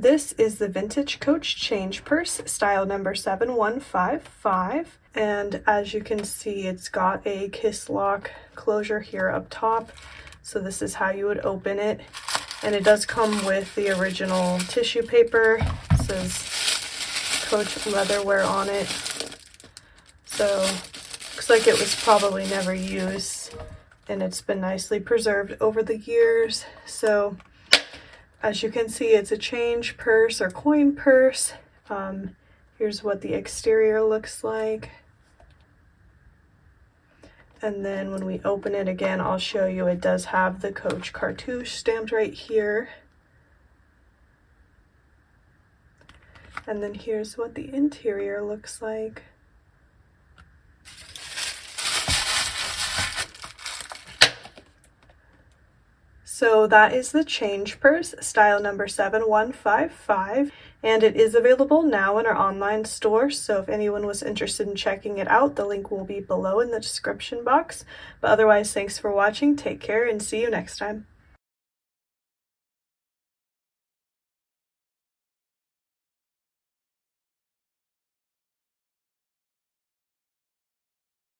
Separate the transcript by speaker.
Speaker 1: This is the Vintage Coach Change Purse, style number 7155. And as you can see, it's got a Kisslock closure here up top. So this is how you would open it. And it does come with the original tissue paper. It says Coach Leatherwear on it. So looks like it was probably never used, and it's been nicely preserved over the years. So as you can see, it's a change purse or coin purse. Here's what the exterior looks like. And then when we open it again, I'll show you, it does have the Coach cartouche stamped right here. And then here's what the interior looks like. So that is the change purse, style number 7155, and it is available now in our online store. So if anyone was interested in checking it out, the link will be below in the description box. But otherwise, thanks for watching, take care, and see you next time.